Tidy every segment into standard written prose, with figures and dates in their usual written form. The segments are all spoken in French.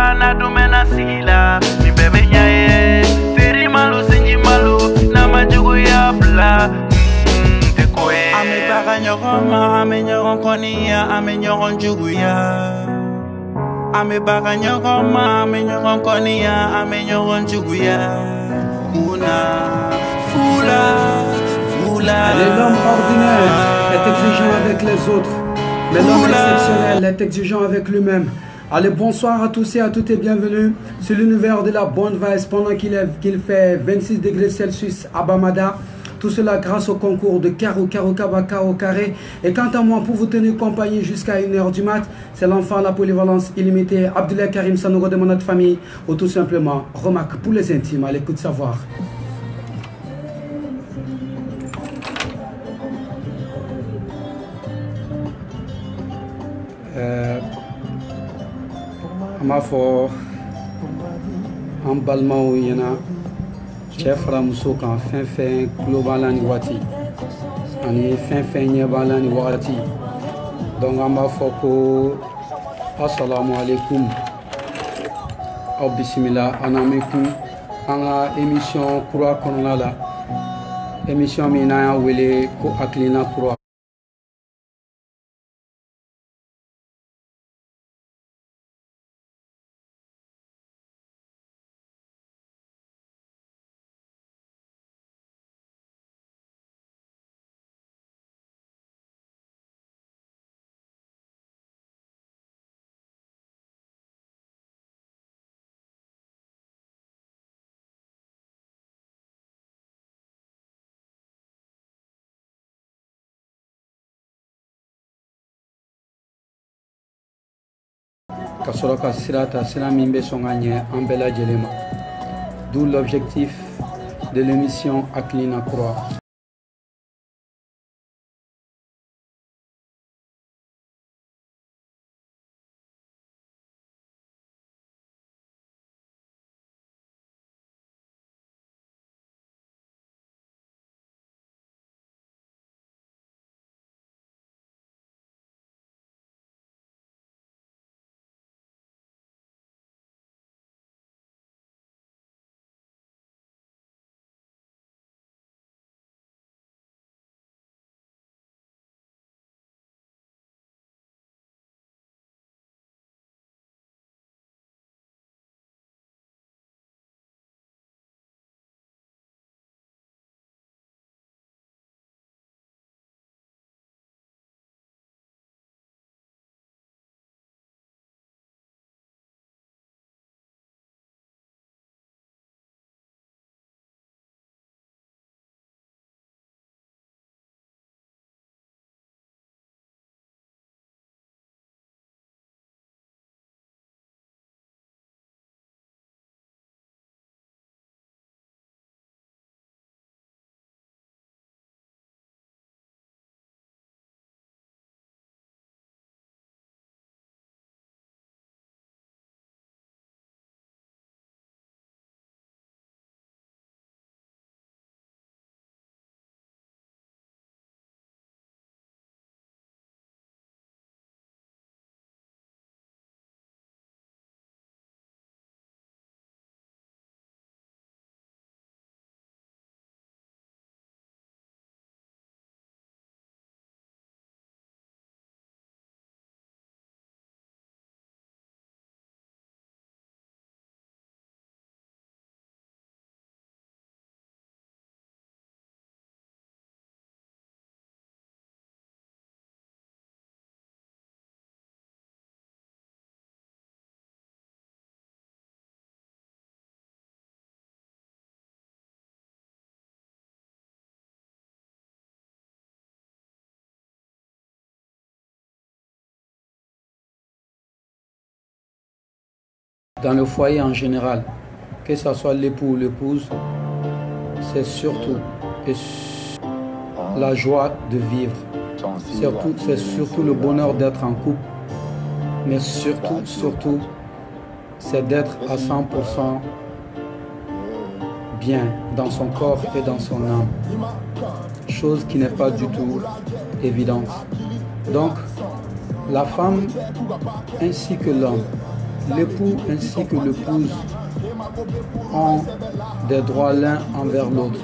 Fula na dumena sila mi bebe nyaye Feri malu sinji malu na majugu ya bla te koe Ame baka nyokoma ame nyoron konia ame nyoron jugu ya Ame baka nyokoma ame nyoron konia ame nyoron jugu ya Elle est l'homme ordinaire, est exigeant avec les autres, mais l'homme exceptionnel est exigeant avec lui-même. Allez, bonsoir à tous et à toutes et bienvenue sur l'univers de la bonne vibe pendant qu'il fait 26 degrés Celsius à Bamada. Tout cela grâce au concours de Karo Kaba Karo Carré. Et quant à moi, pour vous tenir compagnie jusqu'à 1h du mat, c'est l'enfant à la polyvalence illimitée, Abdoulaye Karim Sanogo de notre famille, ou tout simplement Remarque pour les intimes, à l'écoute savoir. Ma fo an balimaw ɲɛna cɛ fara muso kan fɛn fɛn tulo b'a la ni waati ani fɛn fɛn ɲɛ b'a la ni wagati donc an b'a fɔ ko assalamu alaikum aw bisimila an n'an bɛ kun an ka émission kura kɔnɔna la émission min n'an y'a wele ko hakilina kura. Ka sɔrɔ ka sira ta sira min bɛ sɔn ka ɲɛ an bɛɛ lajɛlen ma. D'où l'objectif de l'émission Hakilina Kura. Dans le foyer en général, que ce soit l'époux ou l'épouse, c'est surtout la joie de vivre. C'est surtout le bonheur d'être en couple, mais surtout, c'est d'être à 100% bien dans son corps et dans son âme. Chose qui n'est pas du tout évidente. Donc, la femme ainsi que l'homme l'époux ainsi que l'épouse ont des droits l'un envers l'autre.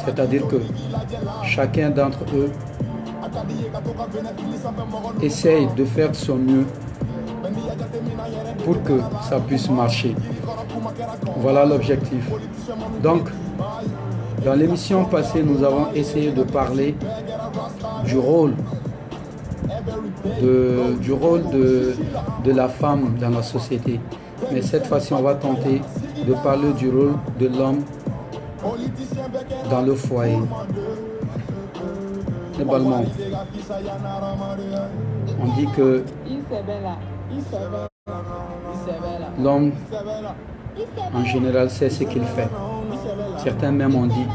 C'est-à-dire que chacun d'entre eux essaye de faire son mieux pour que ça puisse marcher. Voilà l'objectif. Donc, dans l'émission passée, nous avons essayé de parler du rôle de la femme dans la société. Mais cette fois-ci, on va tenter de parler du rôle de l'homme dans le foyer. On dit que l'homme, en général, sait ce qu'il fait. Certains même ont dit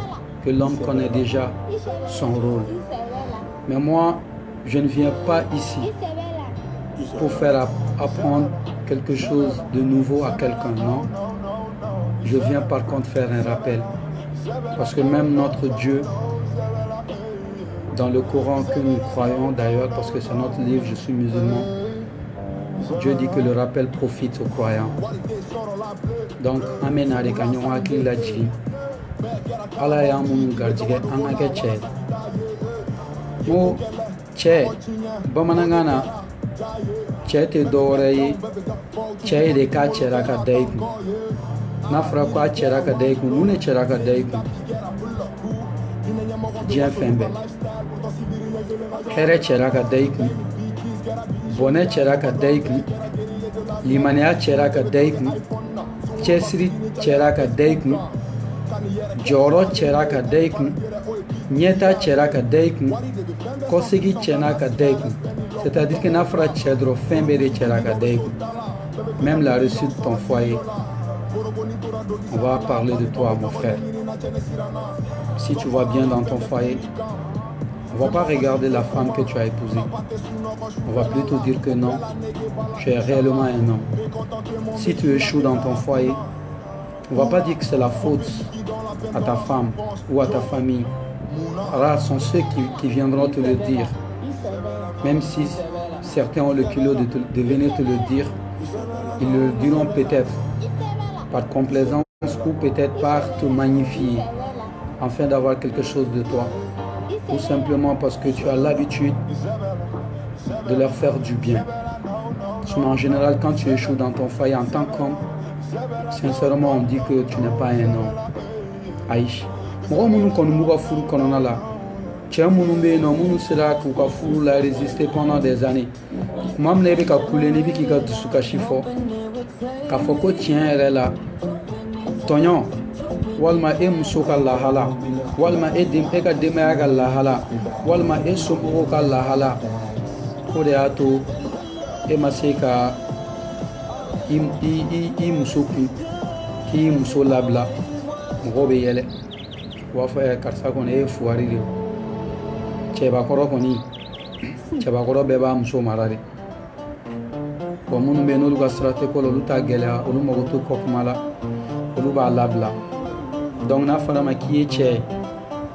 que l'homme connaît déjà son rôle. Mais moi, je ne viens pas ici pour faire apprendre quelque chose de nouveau à quelqu'un, non. Je viens par contre faire un rappel. Parce que même notre Dieu, dans le Coran que nous croyons d'ailleurs, parce que c'est notre livre, je suis musulman, Dieu dit que le rappel profite aux croyants. Donc, Amen Arekanyon Akil Ladji, Allah Yamun Gardjige, Angake Che. Mo Che, Bamanangana, Che te Dore, Che de Kacheraka Daiku. Nafra kwa Cheraka Daiku, Mune Cheraka Daiku. Dien Fembe. Here Cheraka Daiku. Bone Cheraka Daiku. Limanea Cheraka Daiku. Chesri Cheraka Daiku. Joro Cheraka Daiku. Nieta Cheraka Daiku. Kosegi Cheraka Daiku. C'est-à-dire que Nafra Chedro Fembe de Cheraka Daiku. Même la réussite de ton foyer. On va parler de toi, mon frère. Si tu vas bien dans ton foyer, on ne va pas regarder la femme que tu as épousée. On va plutôt dire que non, tu es réellement un homme. Si tu échoues dans ton foyer, on ne va pas dire que c'est la faute à ta femme ou à ta famille. Rares sont ceux qui viendront te le dire. Même si certains ont le culot de venir te le dire, ils le diront peut-être par complaisance ou peut-être par te magnifier afin d'avoir quelque chose de toi, ou simplement parce que tu as l'habitude de leur faire du bien. En général, quand tu échoues dans ton foyer en tant qu'homme, sincèrement on dit que tu n'es pas un homme. Aïe. Tu as résisté pendant des années. Kafoko tien rela tonyo walma e musoka lahala walma e dim e ka demaya ka lahala walma e sombo ka lahala ko de ato e maseka i musoku ki muso labla mo be yele wa fa karsa ko ne fuari de cheba koro be ba muso marare. Bon, nous menons le straté pour le luta gela, ou le moto kokmala, ou le ba labla. Donc, na fana maquillé che,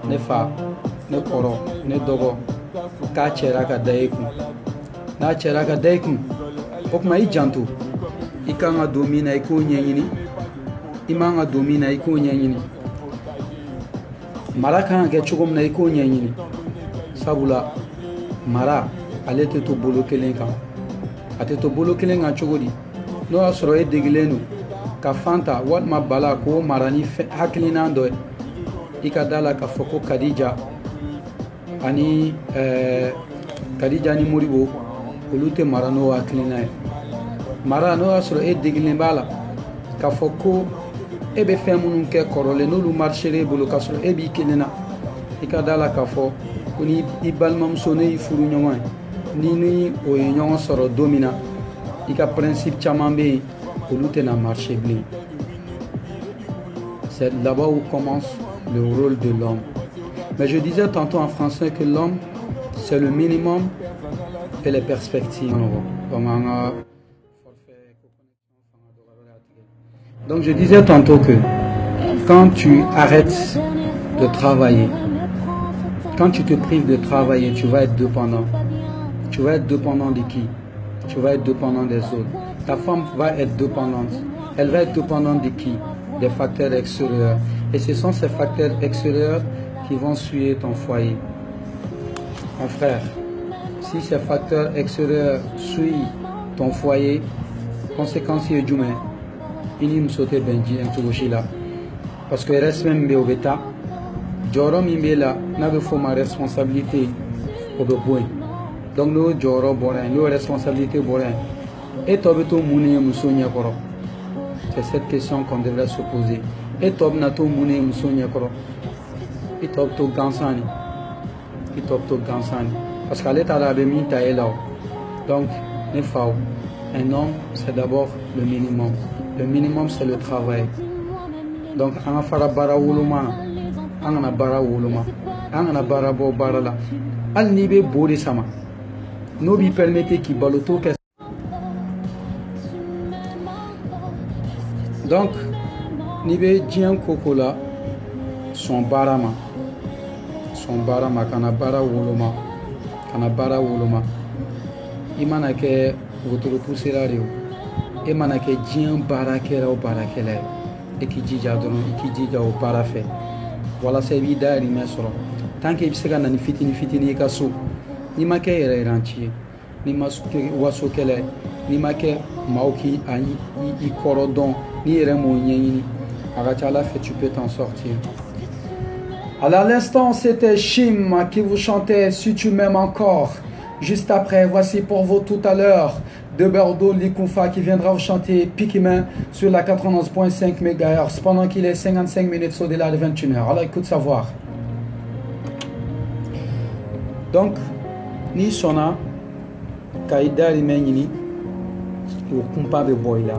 ne fa, ne koro, ne dogo, ka cheraka daiku. Na cheraka daiku, okma I jantu, ikanga domina iko nyanyini, imanga domina iko nyanyini. Maraka ke chugom na iko nyanyini. Sabula, mara, alete to bolo kelenka. Ate to bolo kelen nga chogodi no asoro e degilenu ka fanta wat ma bala ko marani haklina ndo ikadala ka foko Khadija ani Khadija ni moribo olute marano haklina mara no asoro e degilen bala ka foko e be femunun ke korole no lu marchere bolo ka soro e bi kelena ikadala ka fo kuni ibalmam sone ifuru nyoma ni o yon soro domina ika principe chamambe olute na marché blé. C'est là-bas où commence le rôle de l'homme. Mais je disais tantôt en français que l'homme c'est le minimum et les perspectives. Donc je disais tantôt que quand tu arrêtes de travailler, quand tu te prives de travailler, tu vas être dépendant. Tu vas être dépendant de qui? Tu vas être dépendant des autres. ta femme va être dépendante. Elle va être dépendante de qui? Des facteurs extérieurs. Et ce sont ces facteurs extérieurs qui vont suivre ton foyer. Mon frère, si ces facteurs extérieurs suivent ton foyer, conséquence est du même. Il me saute benji un là. Parce que reste même au bêta. Joro mimbela n'avait pas ma responsabilité au boy. Donc nous joro borin, nous responsabilité borin. Et tobeto mouné musonya koro. C'est cette question qu'on devrait se poser. Et tob nato mouné musonya koro. Et tob to gansani. Et tob to gansani. Parce qu'à l'état de la minta est là. Donc, ne faut. Un homme, c'est d'abord le minimum. Le minimum, c'est le travail. Donc, on a fait bara wuluma, on a bara wuluma, on a bara bo bara la. Al nibe bori sama. No bi permette qui baloto que. Donc, nibe dien kokola, son barama, kana bara wuluma, kana bara wuluma. Imana ke wotoro puserario. Imana ke dien bara kera o bara kela. Et qui dit au parafait. Voilà, c'est évident, il me sera. Tant qu'il se gagne, ni kaso, ni ma kere ranchi, ni ma waso kele, ni ma ke maoki, i korodon, ni remo yeni. Agachala fait, tu peux t'en sortir. Alors, à l'instant, c'était Shim qui vous chantait Si tu m'aimes encore. Juste après, voici pour vous tout à l'heure de Bordeaux, Likoufa qui viendra vous chanter Pikimen sur la 91.5 MHz pendant qu'il est 55 minutes au-delà de 21h. Alors écoute savoir. Donc, ni sona kaida rimenini ou kumpa be boyla.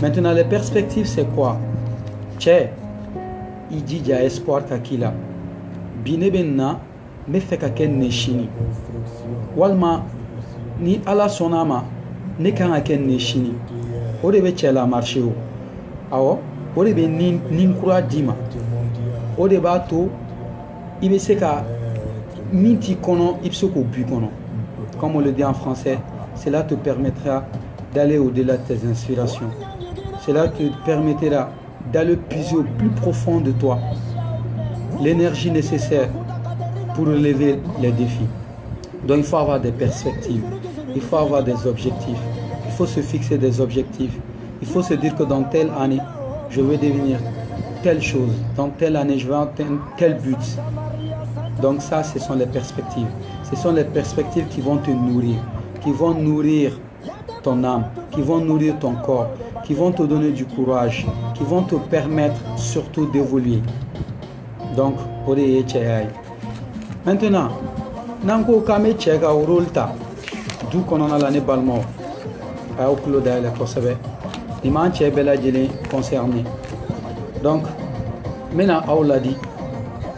Maintenant les perspectives c'est quoi? Tché, il dit ya espoir kakila. Bine benna me fait kaken neshini. Walma ni ala sonama ne kan ka kɛ ne sini o de bɛ cɛ la marché o awɔ o de bɛ nin kura d'i ma o de b'a to i bɛ se ka min t'i kɔnɔ i bɛ se k'o b'i kɔnɔ comme on le dit en français cela te permettra d'aller au-delà de tes inspirations, cela te permettra d'aller puiser au plus profond de toi l'énergie nécessaire pour relever les défis. Donc il faut avoir des perspectives, il faut avoir des objectifs, il faut se fixer des objectifs, il faut se dire que dans telle année, je veux devenir telle chose, dans telle année, je veux atteindre tel but. Donc ça, ce sont les perspectives. Ce sont les perspectives qui vont te nourrir, qui vont nourrir ton âme, qui vont nourrir ton corps, qui vont te donner du courage, qui vont te permettre surtout d'évoluer. Donc, maintenant, Nanko kame chega urulta du konona la ne balmo a okulo da la kosabe iman che bela jeli concerné. Donc mena awladi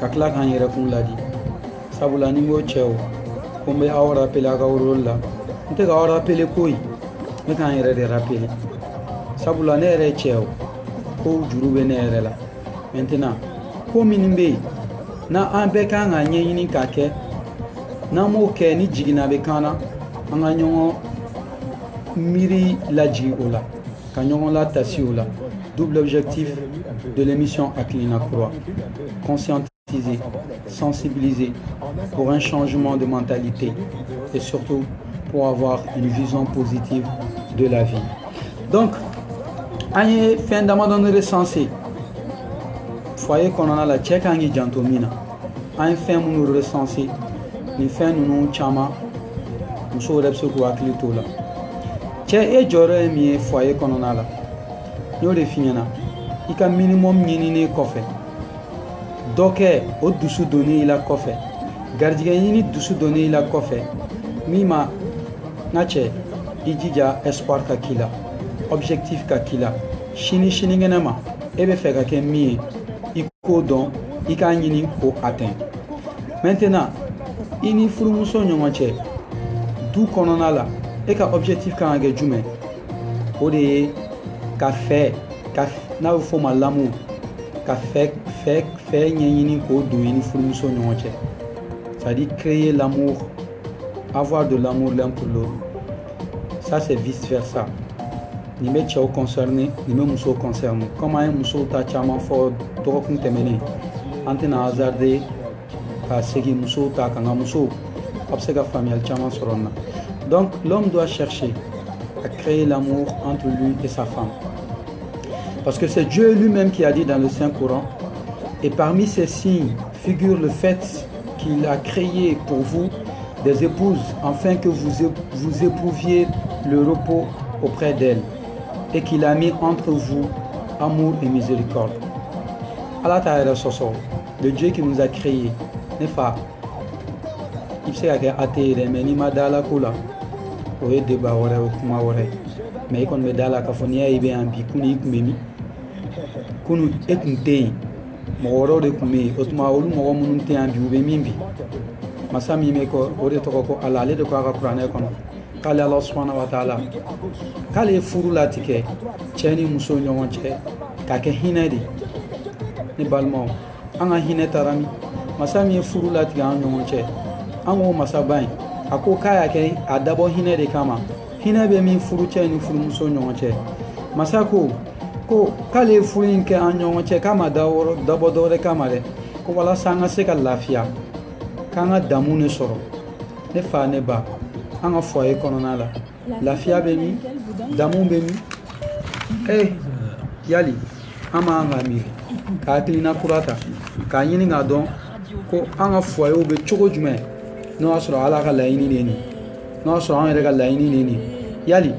kakla kan yere kun ladi sabula ni mo cheo kombe awra pela ga urulla nte ga awra pele koi me kan yere de rappeler sabula ne re cheo ko jurube ne re la. Maintenant ko minimbe na ambe kan nga nyini kake Namo ke ni jigina be kana anga nyongo miri laji ola kanyongo la tasi ola. Double objectif de l'émission Aklina Croix: conscientiser, sensibiliser pour un changement de mentalité et surtout pour avoir une vision positive de la vie. Donc anye fin d'amadan recensé foyer qu'on a la check angi jantomina un fin nous recensé ni fɛn ninnu caman musow yɛrɛ bɛ se k'u hakili t'o la. Cɛ e jɔyɔrɔ ye min ye foyer kɔnɔna la n y'o de f'i ɲɛna i ka minimum ɲininen kɔfɛ dɔ kɛ o dusu donnen i la kɔfɛ garijɛgɛ ɲini dusu donnen i la kɔfɛ min ma n ka cɛ i jija espoir ka k'i la objectif ka k'i la sinikɛnɛ ma e bɛ fɛ ka kɛ min ye i k'o dɔn i k'a ɲini k'o atteindre. Maintenant ini furumuso ɲɔgɔn cɛ du kɔnɔna la e ka objectif kan ka kɛ jumɛn? O de ye ka fɛ n'a bɛ fɔ o ma l'amour ka fɛ ɲɛɲini k'o don i ni furumuso ɲɔgɔn cɛ, c'est-à-dire créer l'amour, avoir de l'amour l'un pour l'autre. Ça c'est vice versa. ni bɛ cɛw concerné ni bɛ musow concerné comme an ye musow ta caman fɔ dɔgɔkun tɛmɛnen an tɛna hasarder ka segin musow ta kan nka musow a bɛ se ka faamuyali caman sɔrɔ nin na. Donc l'homme doit chercher à créer l'amour entre lui et sa femme. Parce que c'est Dieu lui-même qui a dit dans le Saint-Coran, et parmi ces signes figure le fait qu'il a créé pour vous des épouses, afin que vous éprouviez le repos auprès d'elles, et qu'il a mis entre vous amour et miséricorde. Allah Ta'ala Soso, le Dieu qui nous a créés, n'est pas. Il sait qu'il a atterri, mais il m'a dit la coula. Oui, débat, mais quand me dala kafonia ibe ambi kuni kumemi kunu ekunte moro de kumi otuma olu moro mununte ambi ube mimbi masami meko ore toko ala le de ko aka qur'ane kono kala Allah subhanahu wa ta'ala kale furu latike cheni muso nyongo che ka ke hinedi ni balmo anga hinetarami masami furu latike an nyongo che ango masabai ako kaya ke adabo hinedi kama hina be min furu cɛ ni furumuso ɲɔgɔn cɛ masa ko k'ale furu in kɛ an ɲɔgɔn cɛ k'a ma dabɔ dɔwɛrɛ kama dɛ ko walasa an ka se ka lafiya k'an ka damu ne sɔrɔ ne fa ne ba an ka foyer kɔnɔna la lafiya bɛ min damu bɛ min yali an m'an ka miiri ka hakilina kura ta k'a ɲini k'a dɔn ko an ka foyer bɛ cogo jumɛn n'o y'a sɔrɔ ala ka laɲini de ye nin n'o sɔrɔ an yɛrɛ ka laɲini de nin yali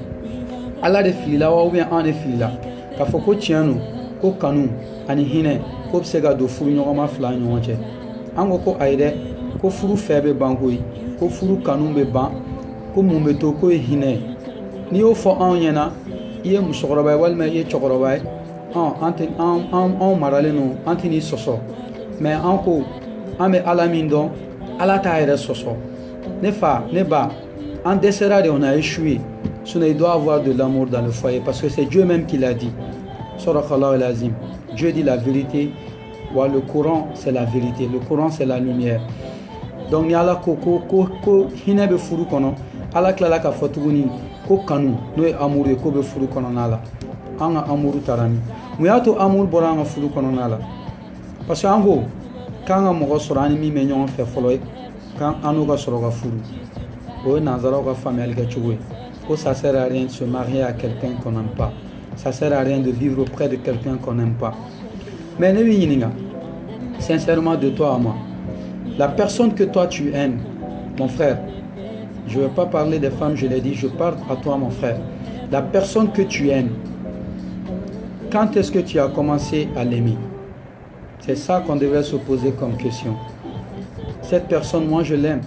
ala de filila wa ou bien an de filila k'a fɔ ko tiɲɛ don ko kanu ani hinɛ ko bɛ se ka don furu ɲɔgɔnma fila ni ɲɔgɔn cɛ an ko ayi dɛ ko furu fɛ bɛ ban koyi ko furu kanu bɛ ban ko mun bɛ to ko ye hinɛ ye n'i y'o fɔ anw ɲɛna i ye musokɔrɔba ye walima i ye cɛkɔrɔba ye anw maralen don an tɛ n'i sɔsɔ mais an ko an bɛ ala min dɔn ala t'a yɛrɛ sɔsɔ ne fa ne ba on dessera et on a échoué. Sinon, il doit avoir de l'amour dans le foyer parce que c'est Dieu même qui l'a dit. Surakallah al-Azim. Dieu dit la vérité. Le Coran, c'est la vérité. Le Coran, c'est la lumière. Donc, il y a la koko, hinebe furu kono. Allah klala ka fatuguni ko kanu. No amour ko be furu kono nala. Anga amour tarani. Muyato amour boranga furu kono nala. Parce que ango, quand on mo sorani mi menyon fe foloy, quand anu ga soro ga furu. Ça sert à rien de se marier à quelqu'un qu'on n'aime pas. Ça sert à rien de vivre auprès de quelqu'un qu'on n'aime pas. Mais sincèrement de toi à moi, la personne que toi tu aimes, mon frère, je ne veux pas parler des femmes, je l'ai dit, je parle à toi mon frère. La personne que tu aimes, quand est-ce que tu as commencé à l'aimer? C'est ça qu'on devrait se poser comme question. Cette personne, moi je l'aime.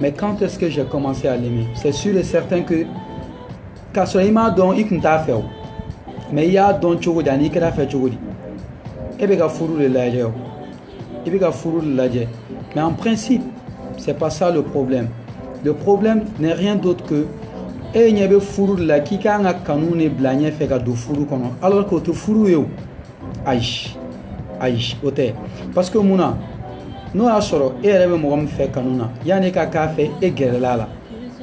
Mais quand est-ce que j'ai commencé à l'aimer? C'est sûr et certain que Kasoima don ikunta fait. Mais il y a don chogo dani kera fait chogo di. Ebeka furu le laje. Ebeka furu le laje. Mais en principe, c'est pas ça le problème. Le problème n'est rien d'autre que e nyebe furu la kika nga kanune blanye fait ka do furu kono. Alors que tu furu yo. Aish. Ote. Parce que muna no asoro erebe mo gam fe kanuna yani ka kafe e gerelala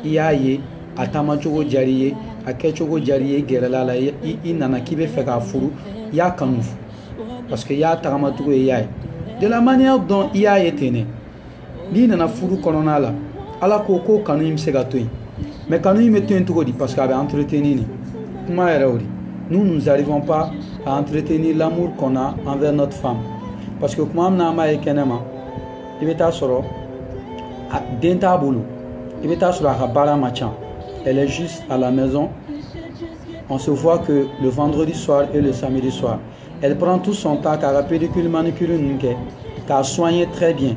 iyaye atama chogo jariye ake chogo jariye gerelala i nana kibe fe ka furu ya kanu parce que ya tagama tugo yaye de la manière dont iyaye tene ni nana furu konona la ala ko kanu imse ga toyi mais kanu ime toyi tugo di parce que aba entretenir ni kuma era ori nous n'arrivons pas à entretenir l'amour qu'on a envers notre femme parce que kuma na ma e kenema elle est juste à la maison. On se voit que le vendredi soir et le samedi soir. Elle prend tout son temps car pédicule manicure car soigner très bien.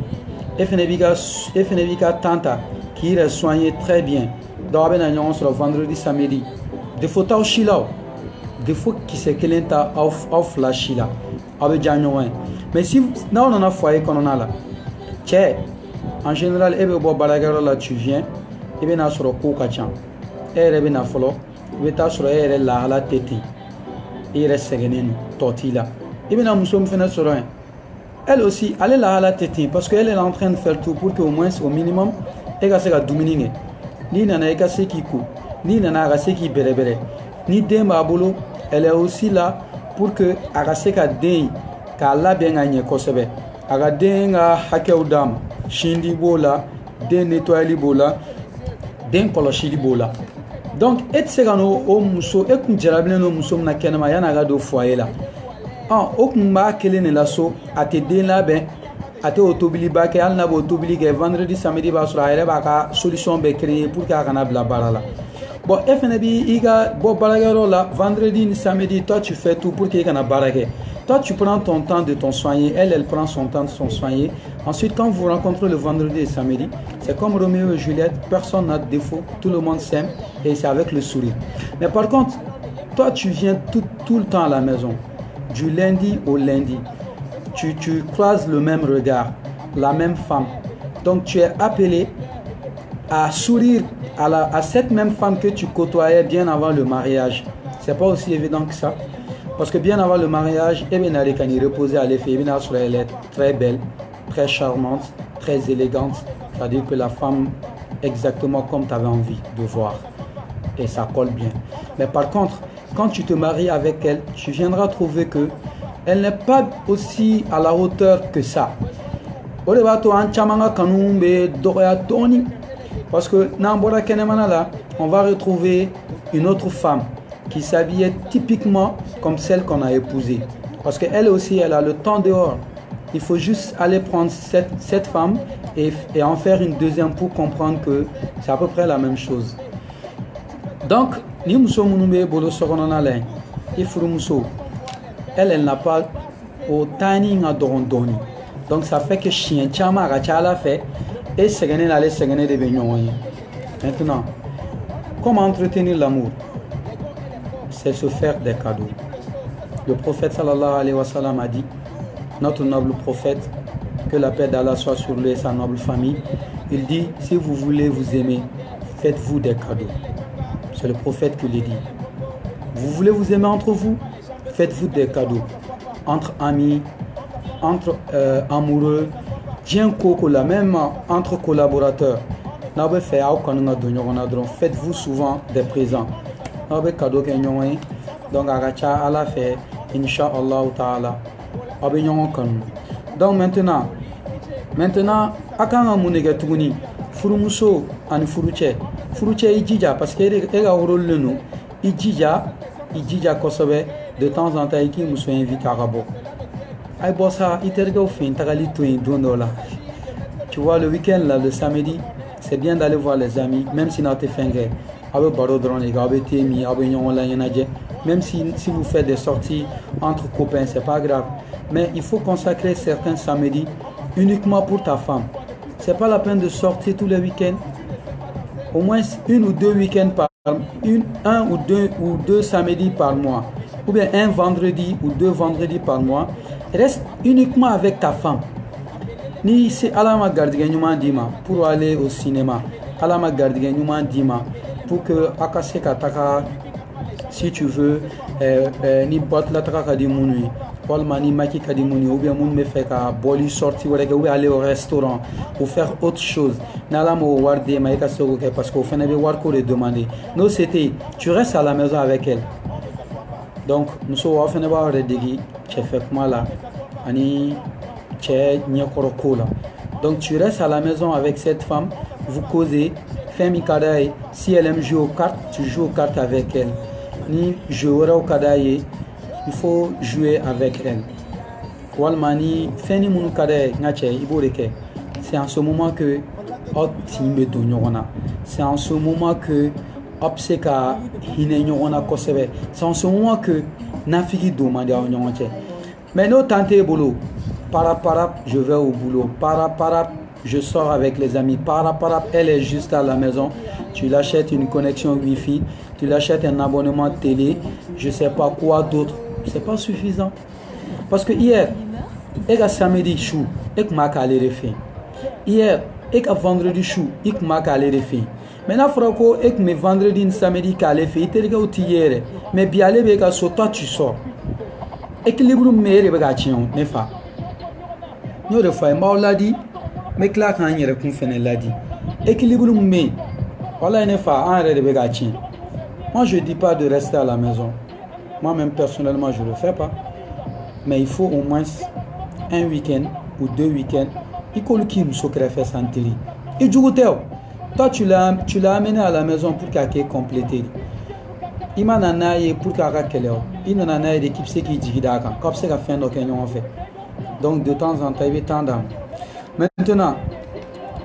Et Fenebika tanta qui est soigné très bien. Donc sur le vendredi samedi. Des photos chila. Des fois qui se kelenta off la chila. Mais si nous on a foyer qu'on a là. En général, là, tu viens, et bien sur le coup, et bien follow, et bien sur la tête, et il reste tortilla. Et bien nous sommes finis sur un. Elle aussi, elle est là à la tête, parce qu'elle est en train de faire tout pour qu'au moins, au minimum, elle a dominer. Ni nana eka qui coupe, ni nana eka qui bere, ni demba bolo, elle est aussi là pour que Araseka den ka labɛn ka ɲɛ kosɛbɛ. A ka den ka hakɛw d'a ma. Sindi b'o la, den nettoyali b'o la, den kɔlɔsili b'o la. Donc e tɛ se ka n'o muso, e kun jarabilen no muso min na kɛnɛma yan'a ka don foyer la. O kun b'a kelen de la so, a tɛ den labɛn, a tɛ o tobiliba kɛ, hali n'a b'o tobili kɛ vendredi samedi b'a sɔrɔ a yɛrɛ b'a ka solution bɛɛ créer pour que a kana bila baara la. Bon, e fɛnɛ b'i ka bɔ baarakɛyɔrɔ la vendredi ni samedi, toi tu fais tout pour que i kana baara kɛ. Toi, tu prends ton temps de ton soigner, elle prend son temps de son soigner. Ensuite, quand vous rencontrez le vendredi et samedi, c'est comme Roméo et Juliette, personne n'a de défaut, tout le monde s'aime et c'est avec le sourire. Mais par contre, toi, tu viens tout le temps à la maison, du lundi au lundi. Tu croises le même regard, la même femme. Donc, tu es appelé à sourire à cette même femme que tu côtoyais bien avant le mariage. C'est pas aussi évident que ça. Parce que bien avant le mariage, elle est reposée à l'effet. Elle est très belle, très charmante, très élégante. C'est-à-dire que la femme, exactement comme tu avais envie de voir. Et ça colle bien. Mais par contre, quand tu te maries avec elle, tu viendras trouver que elle n'est pas aussi à la hauteur que ça. Parce que là, on va retrouver une autre femme qui s'habillait typiquement comme celle qu'on a épousée. Parce qu'elle aussi, elle a le temps dehors. Il faut juste aller prendre cette femme et en faire une deuxième pour comprendre que c'est à peu près la même chose. Donc, elle n'a pas au tiny à Dorondoni. Donc, ça fait que chien chama a fait et c'est gagné d'aller se gagner des baignons. Maintenant, comment entretenir l'amour? C'est se faire des cadeaux. Le prophète sallallahu alayhi wa sallam a dit, notre noble prophète, que la paix d'Allah soit sur lui et sa noble famille, il dit, si vous voulez vous aimer, faites-vous des cadeaux. C'est le prophète qui le dit. Vous voulez vous aimer entre vous, faites-vous des cadeaux. Entre amis, entre amoureux, même entre collaborateurs. Faites-vous souvent des présents. Donc Allah fait Inch'Allah ta'ala. Donc maintenant akanga munega tuguni furumuso ani furuche ijija parce que ega rôle no ijija kosobe de temps en temps qui muso invite à rabo ay bossa iterga fin tagali to indonola. Tu vois le week-end là, le samedi, c'est bien d'aller voir les amis même si n'ate fengé avec barodron les gars avec temi avec nyon la yenaje. Même si vous faites des sorties entre copains, c'est pas grave. Mais il faut consacrer certains samedis uniquement pour ta femme. C'est pas la peine de sortir tous les week-ends. Au moins une ou deux week-ends un ou deux samedis par mois. Ou bien un vendredi ou deux vendredis par mois. Reste uniquement avec ta femme. Ni c'est alama gardiganyuma dima pour aller au cinéma. Alama gardiganyuma dima pour que akaseka taka. Si tu veux, ni bot la taka di mouni, walma ni maki ka di mouni, ou bien moun me fait ka boli sorti ou bien aller au restaurant ou faire autre chose. N'ala mo warde maïka sogo parce qu'au fin de warko le demander. Non c'était, tu restes à la maison avec elle. Donc nous sommes au fin de voir redegi, tu fais comment là, ani tu nyakoro kola. Donc tu restes à la maison avec cette femme, vous causez, fais mi kadaï. Si elle aime jouer aux cartes, tu joues aux cartes avec elle. Ni jouer au kadaï, il faut jouer avec elle. Walmani, fais ni munu kadaï, ngache, iboreke. C'est en ce moment que c'est en ce moment que obseka hinenyona kosebe. C'est en ce moment que nafiki demande à nyonche. Mais nous tentez boulot. Para, je vais au boulot. Para, je sors avec les amis. Para, elle est juste à la maison. Tu l'achètes une connexion Wi-Fi. Tu l'achètes un abonnement télé. Je sais pas quoi d'autre. C'est pas suffisant. Parce que hier, et samedi chou, et m'a calé les filles. Hier, et vendredi chou, et m'a calé les filles. Maintenant, Franco, et mes vendredi samedi calé les filles. Il te hier. Mais bien les bégas, toi tu sors. Équilibre meilleur bégation, n'est pas. Nous le faisons, l'a dit. Mais là, quand il y a un l'a dit. Équilibre mais. Voilà, n'est pas un de bégation. Moi, je ne dis pas de rester à la maison. Moi-même, personnellement, je ne le fais pas. Mais il faut au moins un week-end ou 2 week-ends. Il faut qu'il me soit fait sentir. Et du coup, toi, tu l'as amené à la maison pour qu'il complété. Il m'a nanaye pour qu'il ait il n'a nanaye d'équipe qui dit comme c'est la fin de l'occasion fait. Donc de temps en temps, il est temps d'âme. Maintenant,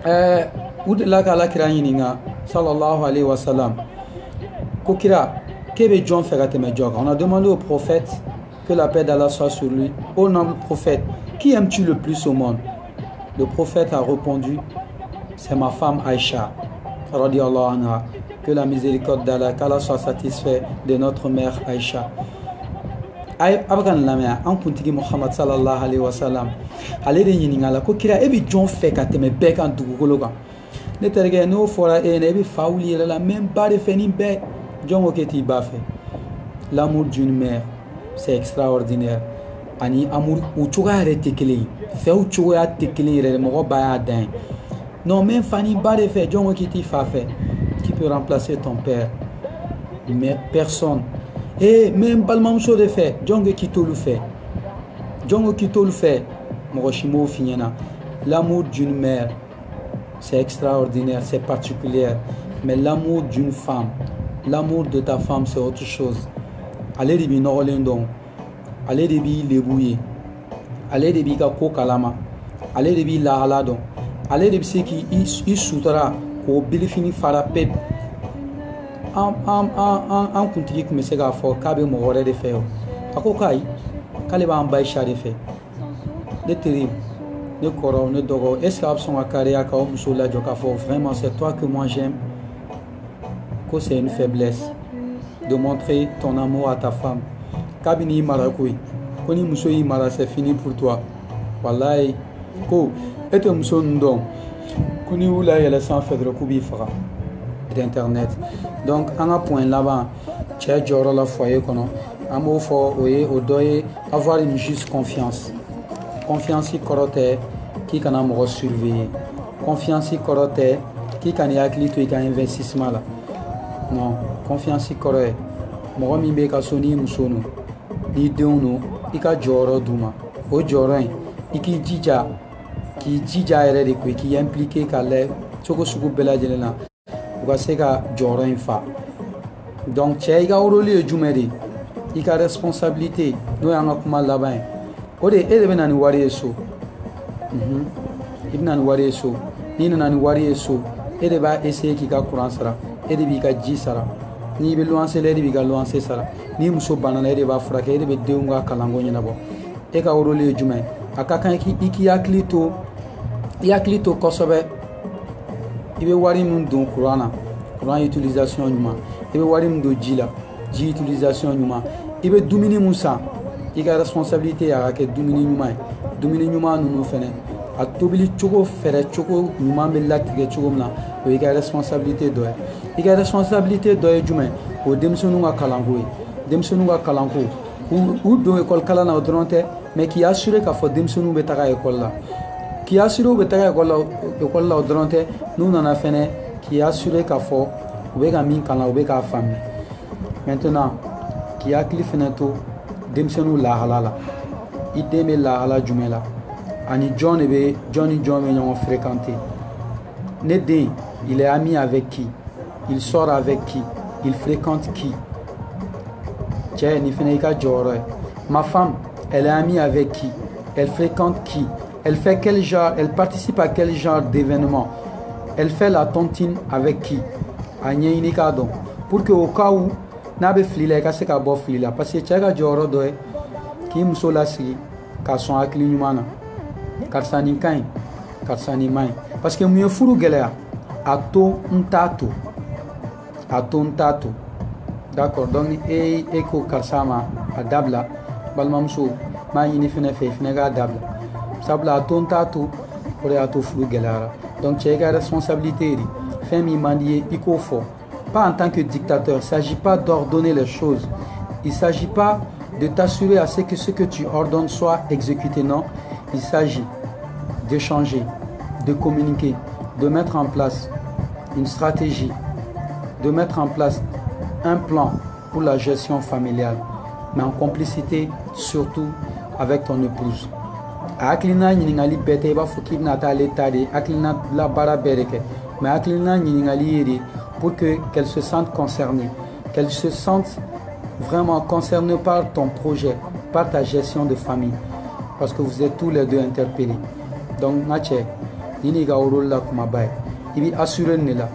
la kira yininga sallallahu alayhi wa sallam. Kokira, kebe John Ferrateme Djog. On a demandé au prophète que la paix d'Allah soit sur lui. Ô noble prophète, qui aimes-tu le plus au monde? Le prophète a répondu, c'est ma femme Aïcha, radiyallahu anha. Que la miséricorde d'Allah, qu'Allah soit satisfait de notre mère Aïcha. Abakan lamia, en kuntigi Muhammad sallallahu alayhi wa sallam. Ale de yiningala ko kira ebi John fait kateme bek en dugukologa. Ne terge no fora e ne ebi fauli la même pas de feni be John oketi ba fait. L'amour d'une mère, c'est extraordinaire. Ani amour ou chuga arrêté kele. Fait ou chuga tekele re mo ba ya dan. Non même fani ba de fait John oketi fa fait. Qui peut remplacer ton père? Mais personne. Et même balmam so de fait, Djongo qui tout le fait. Djongo qui tout le fait. Moroshimo finyana. L'amour d'une mère, c'est extraordinaire, c'est particulier. Mais l'amour d'une femme, l'amour de ta femme, c'est autre chose. Allez de bi norolendon. Allez de bi lebouye. Allez de bi ka ko kalama. Allez de bi la haladon. Allez de bi ce qui y soutera. Ko bilifini fara pep en kuntigi kun bɛ se k'a fɔ k'a bɛ mɔgɔ wɛrɛ de fɛ o a ko k'ayi k'ale b'an ba Aïcha de fɛ ne teri ne kɔrɔ ne dɔgɔ est-ce que a bɛ sɔn ka kariya k'aw muso lajɔ k'a fɔ vraiment c'est toi que moi j'aime ko c'est une faiblesse de montrer ton amour à ta femme kabini i mara koyi ko ni muso y'i mara c'est fini pour toi wallahi ko e tɛ muso ninnu dɔn ko ni wula yɛlɛ sanfɛ dɔrɔn k'u b'i faga d'internet. Donc en un point là-bas cɛ jɔyɔrɔ la foyer kɔnɔ an b'o fɔ o dɔ ye avoir une juste confiance. Confiance kɔrɔ tɛ k'i kana mɔgɔ surveiller. Confiance kɔrɔ tɛ k'i kana i hakili to i ka investissement la. Non, confiance kɔrɔ ye mɔgɔ min bɛ ka so n'i muso no n'i denw no i ka jɔyɔrɔ d'u ma. O jɔyɔrɔ in i k'i jija yɛrɛ de koyi k'i impliqué ka lɛ cogo sugu bɛɛ lajɛlen na u ka se ka jɔyɔrɔ in fa. Donc cɛ i ka rôle ye jumɛn de i ka responsabilité n'o y'an ka kuma laban ye o de e de bɛ na ni wari ye so i bɛ na ni wari ye so n'i nana ni wari ye so e de b'a essayer k'i ka courant sara e de b'i ka ji sara n'i bɛ luwanse la e de b'i ka luwanse sara n'i muso banna e de b'a furakɛ e de bɛ denw ka kalanko ɲɛnabɔ e ka rôle ye jumɛn ye a ka kan i k'i hakili to kosɛbɛ i bɛ wari min don courant na courant utilisation ɲuman i bɛ wari min don ji la ji utilisation ɲuman i bɛ dumuni min san i ka responsabilité a ka kɛ dumuni ɲuman ye dumuni ɲuman ninnu fɛnɛ a tobili cogo fɛrɛ cogo ɲuman bɛ latigɛ cogo min na o y'i ka responsabilité dɔ ye i ka responsabilité dɔ ye jumɛn o denmisɛnninw ka kalanko ye denmisɛnninw ka kalanko u don école kalan na o dɔrɔn tɛ mais k'i assurer k'a fɔ denmisɛnninw bɛ taga école la k'i assurer u bɛ taga école la o dɔrɔn tɛ n'u nana fɛnɛ k'i assurer k'a fɔ u bɛ ka min kalan u bɛ k'a faamuya maintenant k'i hakili fɛnɛ to denmisɛnninw lahala la i den bɛ lahala jumɛn la ani jɔn ni jɔn bɛ ɲɔgɔn fréquenter ne den il est ami avec qui il sort avec qui il fréquente qui cɛ ni fɛnɛ i ka jɔyɔrɔ ye ma femme elle est amie avec qui elle fréquente qui elle fait quel genre elle participe à quel genre d'événement elle fait la tontine avec qui a ɲɛɲini k'a dɔn pour que au cas où n'a bɛ fili la i ka se ka bɔ fili la parce que cɛ ka jɔyɔrɔ dɔ ye k'i muso lasigi k'a sɔn hakili ɲuman na karisa nin ka ɲi karisa nin man ɲi parce que mun ye furu gɛlɛya a to n t'a to d'accord donc e ko karisa ma a dabila balimamuso m'a ɲini fɛnɛ fɛ i fɛnɛ k'a dabila sabula a to n t'a to o de y'a to furu gɛlɛyara donc cɛ i ka responsabilité de fɛn min man di ye i k'o fɔ pas en tant que dictateur. Il ne s'agit pas d'ordonner les choses. Il ne s'agit pas de t'assurer à ce que tu ordonnes soit exécuté. Non, il s'agit d'échanger, de communiquer, de mettre en place une stratégie, de mettre en place un plan pour la gestion familiale. mais en complicité surtout avec ton épouse. Aklina nyingali bete ba fukib na tale tade aklina la bara bereke mais aklina nyingali yeri pour que qu'elle se sente concernée, qu'elle se sente vraiment concernée par ton projet, par ta gestion de famille, parce que vous êtes tous les deux interpellés. Donc nache ini ga rôle là kuma bay ibi assurer ne là,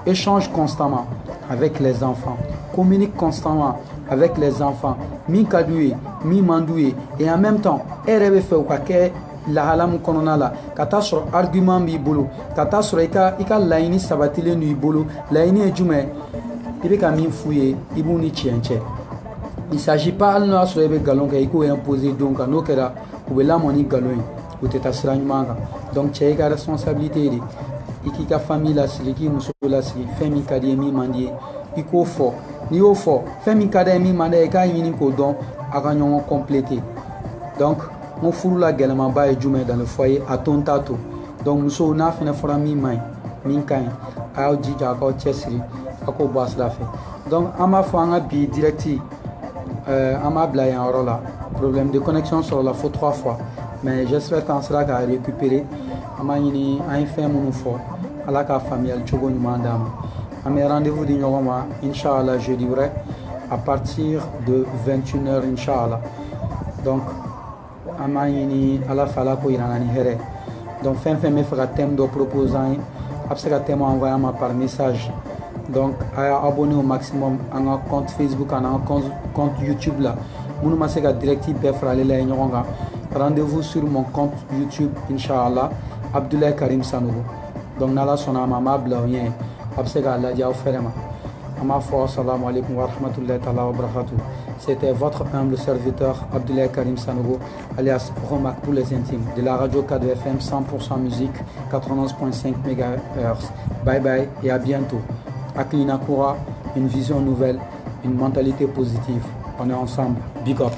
échange constamment avec les enfants, communique constamment avec les enfants, mi kadoué, mi mandoué, et en même temps, RB fait ou quoi la halam konona la, kata sur argument bi bolo, kata sur ika laini sabatile nu bolo, laini e jume, ibe ka mi fouye, ibu ni tienche. Il s'agit pas de sur ebe galon ka iko imposer donc no kera ou la moni galon ou teta sranyanga. Donc tu as responsabilité iki ka famille la siliki muso la siliki femi kadi mi mandie iko fort. Ni au fort, femi kadi mi mandie ka yini ko don aka nyongo compléter. Donc mon fou la galama ba e jume dans le foyer à ton tato. Donc muso na fina fora mi mai min kan a di ja ko chesri ako boss la fait. Donc ama fo anga bi directi ama bla ya rola problème de connexion sur la faute 3 fois mais j'espère qu'en sera qu'à récupérer ama yini a fait mon fort à la famille al chogo mandam ami rendez-vous di nyoma inchallah jeudi vrai à partir de 21h inchallah. Donc ama yini ala fala ko irana ni here. Donc fin me fera thème de proposant après que thème envoyé par message. Donc abonnez au maximum à un compte Facebook, à un compte YouTube là. Mon nom c'est directif rendez-vous sur mon compte YouTube Inch'Allah Abdoulaye Karim Sanogo. Donc nala sona mama blawien après que Allah dia offert ma foi salam alaikum wa rahmatullahi ta'ala wa barakatuh. C'était votre humble serviteur Abdoulaye Karim Sanogo alias Romac pour les intimes de la radio 4FM 100% musique 91.5 MHz. Bye bye et à bientôt. Aklina Koura, une vision nouvelle, une mentalité positive. On est ensemble. Big up.